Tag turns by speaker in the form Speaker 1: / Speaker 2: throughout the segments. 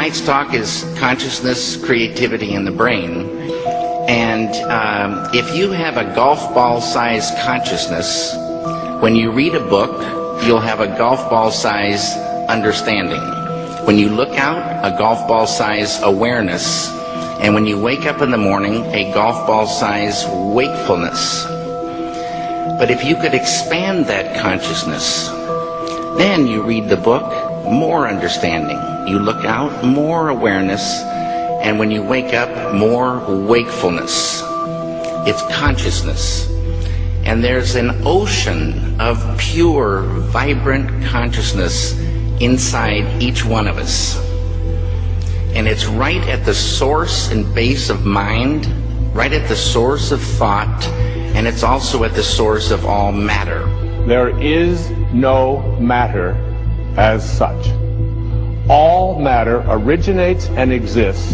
Speaker 1: tonight's talk is consciousness, creativity, and the brain. And if you have a golf ball-sized consciousness, when you read a book, you'll have a golf ball-sized understanding. When you look out, a golf ball-sized awareness. And when you wake up in the morning, a golf ball-sized wakefulness. But if you could expand that consciousness, then you read the book, more understanding. You look out, more awareness. And when you wake up, more wakefulness. It's consciousness. And there's an ocean of pure, vibrant consciousness inside each one of us. And it's right at the source and base of mind, right at the source of thought, and it's also at the source of all matter.
Speaker 2: There is no matter as such. All matter originates and exists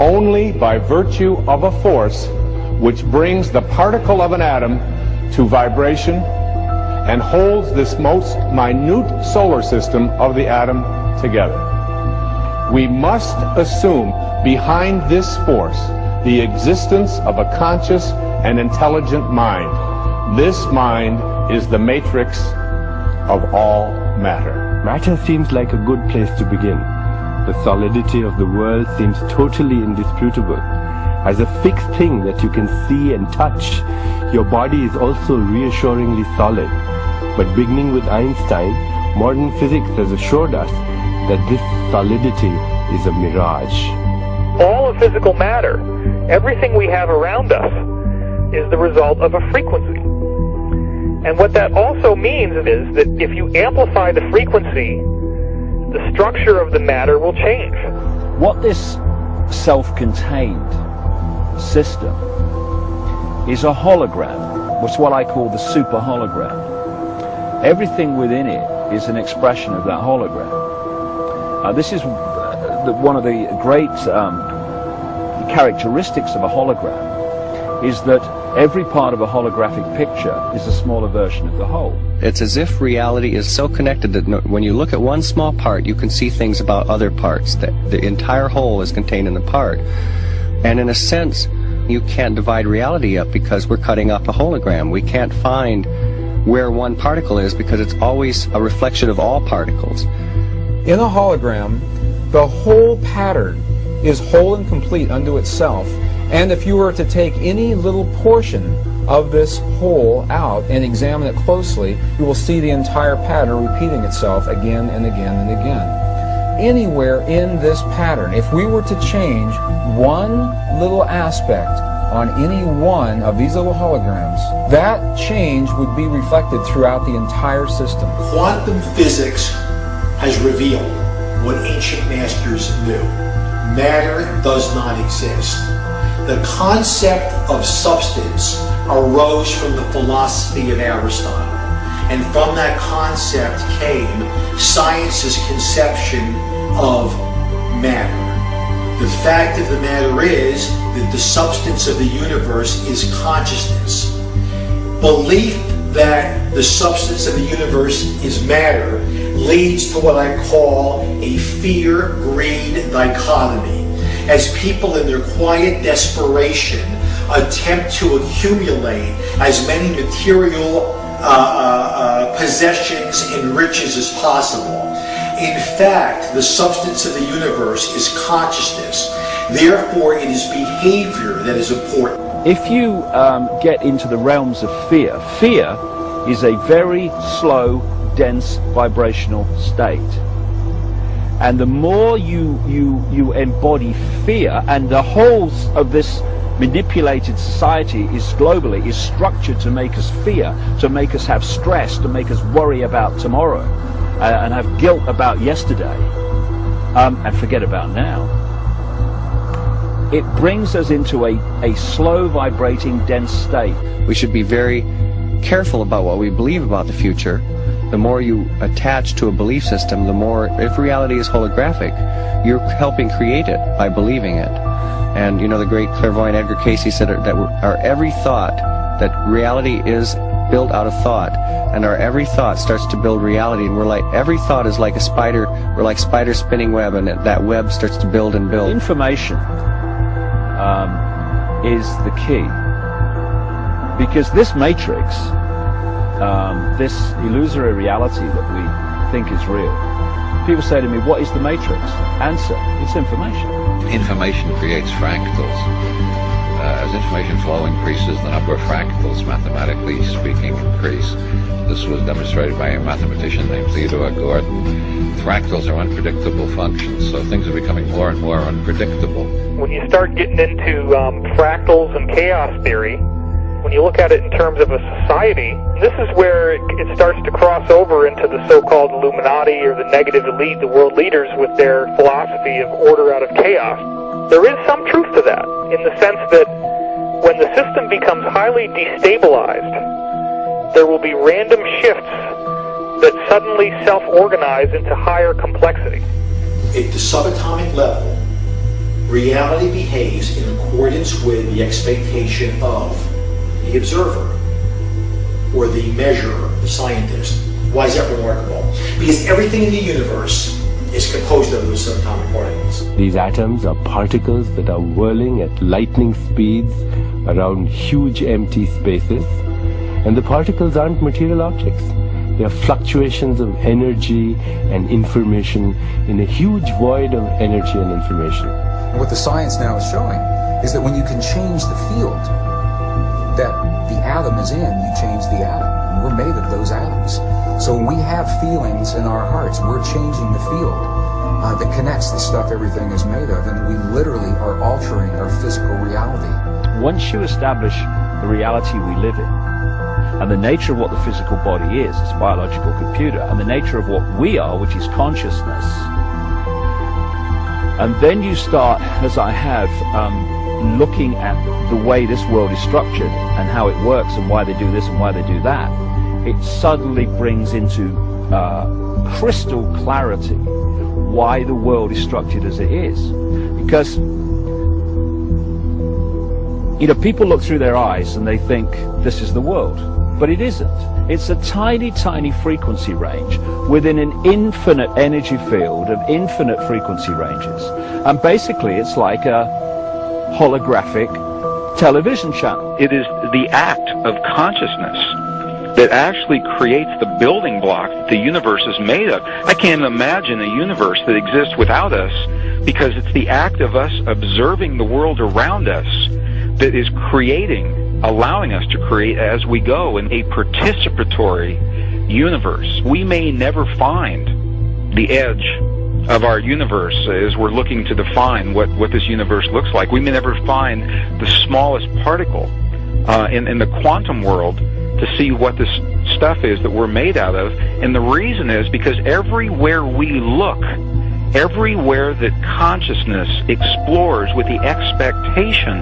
Speaker 2: only by virtue of a force which brings the particle of an atom to vibration and holds this most minute solar system of the atom together. We must assume behind this force the existence of a conscious and intelligent mind. This mind is the matrix of all matter.
Speaker 3: Matter seems like a good place to begin. The solidity of the world seems totally indisputable. As a fixed thing that you can see and touch, your body is also reassuringly solid. But beginning with Einstein, modern physics has assured us that this solidity is a mirage.
Speaker 4: All of physical matter, everything we have around us, is the result of a frequency. And what that also means is that if you amplify the frequency, the structure of the matter will change.
Speaker 5: What this self-contained system is a hologram. It's what I call the super hologram. Everything within it is an expression of that hologram. This is one of the great characteristics of a hologram, is that every part of a holographic picture is a smaller version of the whole.
Speaker 6: It's as if reality is so connected that when you look at one small part, you can see things about other parts. That the entire whole is contained in the part. And in a sense, you can't divide reality up because we're cutting up a hologram. We can't find where one particle is because it's always a reflection of all particles.
Speaker 7: In a hologram, the whole pattern is whole and complete unto itself. And if you were to take any little portion of this whole out and examine it closely, you will see the entire pattern repeating itself again and again and again. Anywhere in this pattern, if we were to change one little aspect on any one of these little holograms, that change would be reflected throughout the entire system.
Speaker 8: Quantum physics has revealed what ancient masters knew. Matter does not exist. The concept of substance arose from the philosophy of Aristotle. And from that concept came science's conception of matter. The fact of the matter is that the substance of the universe is consciousness. Belief that the substance of the universe is matter leads to what I call a fear-greed dichotomy. As people in their quiet desperation attempt to accumulate as many material possessions and riches as possible. In fact, the substance of the universe is consciousness. Therefore, it is behavior that is important.
Speaker 5: If you get into the realms of fear, fear is a very slow, dense vibrational state. And the more you embody fear, and the whole of this manipulated society is globally is structured to make us fear, to make us have stress, to make us worry about tomorrow, and have guilt about yesterday, and forget about now. It brings us into a slow vibrating dense state.
Speaker 6: We should be very careful about what we believe about the future. The more you attach to a belief system, the more, if reality is holographic, you're helping create it by believing it. And you know, the great clairvoyant Edgar Cayce said that our every thought that reality is built out of thought, and our every thought starts to build reality, and we're like, every thought is like a spider, we're like spider spinning web, and that web starts to build and build.
Speaker 5: Information is the key, because this matrix, this illusory reality that we think is real, people say to me, what is the matrix? Answer, it's information.
Speaker 9: Information creates fractals. As information flow increases, the number of fractals, mathematically speaking, increase. This was demonstrated by a mathematician named Theodore Gordon. Fractals are unpredictable functions, so things are becoming more and more unpredictable.
Speaker 4: When you start getting into fractals and chaos theory, when you look at it in terms of a society, this is where it starts to cross over into the so-called Illuminati or the negative elite, the world leaders with their philosophy of order out of chaos. There is some truth to that, in the sense that when the system becomes highly destabilized, there will be random shifts that suddenly self-organize into higher complexity.
Speaker 8: At the subatomic level, reality behaves in accordance with the expectation of the observer or the measurer, the scientist. Why is that remarkable? Because everything in the universe is composed of those subatomic particles.
Speaker 3: These atoms are particles that are whirling at lightning speeds around huge empty spaces, and the particles aren't material objects. They are fluctuations of energy and information in a huge void of energy and information.
Speaker 7: And what the science now is showing is that when you can change the field that the atom is in, you change the atom. And we're made of those atoms. So when we have feelings in our hearts, we're changing the field that connects the stuff everything is made of, and we literally are altering our physical reality.
Speaker 5: Once you establish the reality we live in, and the nature of what the physical body is, it's a biological computer, and the nature of what we are, which is consciousness, and then you start, as I have, looking at the way this world is structured and how it works and why they do this and why they do that, it suddenly brings into crystal clarity why the world is structured as it is. Because, you know, people look through their eyes and they think this is the world, but it isn't. It's a tiny, tiny frequency range within an infinite energy field of infinite frequency ranges. And basically it's like a holographic television channel.
Speaker 10: It is the act of consciousness that actually creates the building block that the universe is made of. I can't imagine a universe that exists without us, because it's the act of us observing the world around us that is creating, allowing us to create as we go in a participatory universe. We may never find the edge of our universe as we're looking to define what this universe looks like. We may never find the smallest particle in the quantum world to see what this stuff is that we're made out of. And the reason is because everywhere we look, everywhere that consciousness explores with the expectation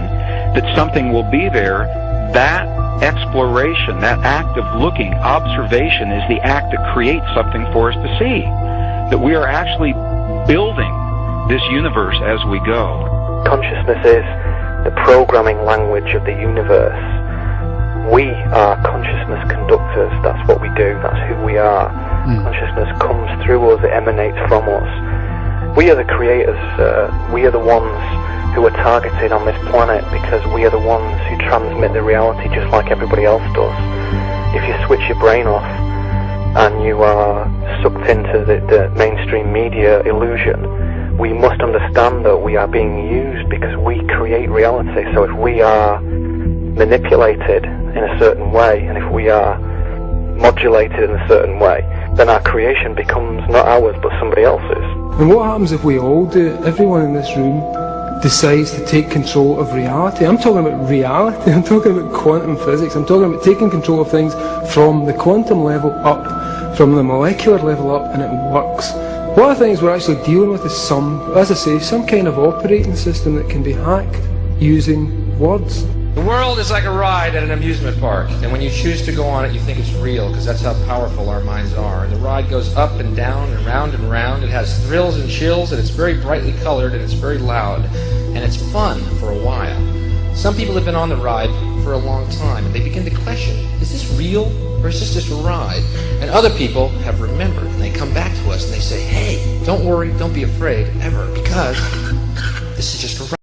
Speaker 10: that something will be there, that exploration, that act of looking, observation, is the act that creates something for us to see. That we are actually building this universe as we go.
Speaker 11: Consciousness is the programming language of the universe. We are consciousness conductors. That's what we do. That's who we are. Consciousness comes through us. It emanates from us. We are the creators. We are the ones who are targeted on this planet because we are the ones who transmit the reality just like everybody else does. If you switch your brain off and you are sucked into the mainstream media illusion, we must understand that we are being used because we create reality. So if we are manipulated in a certain way, and if we are modulated in a certain way, then our creation becomes not ours but somebody else's.
Speaker 12: And what happens if we all do it? Everyone in this room decides to take control of reality. I'm talking about reality. I'm talking about quantum physics. I'm talking about taking control of things from the quantum level up, from the molecular level up, and it works. One of the things we're actually dealing with is as I say, some kind of operating system that can be hacked using words.
Speaker 13: The world is like a ride at an amusement park, and when you choose to go on it, you think it's real, because that's how powerful our minds are. And the ride goes up and down and round and round. It has thrills and chills, and it's very brightly colored, and it's very loud, and it's fun for a while. Some people have been on the ride for a long time, and they begin to question, is this real or is this just a ride? And other people have remembered, and they come back to us and they say, hey, don't worry, don't be afraid, ever, because this is just a ride.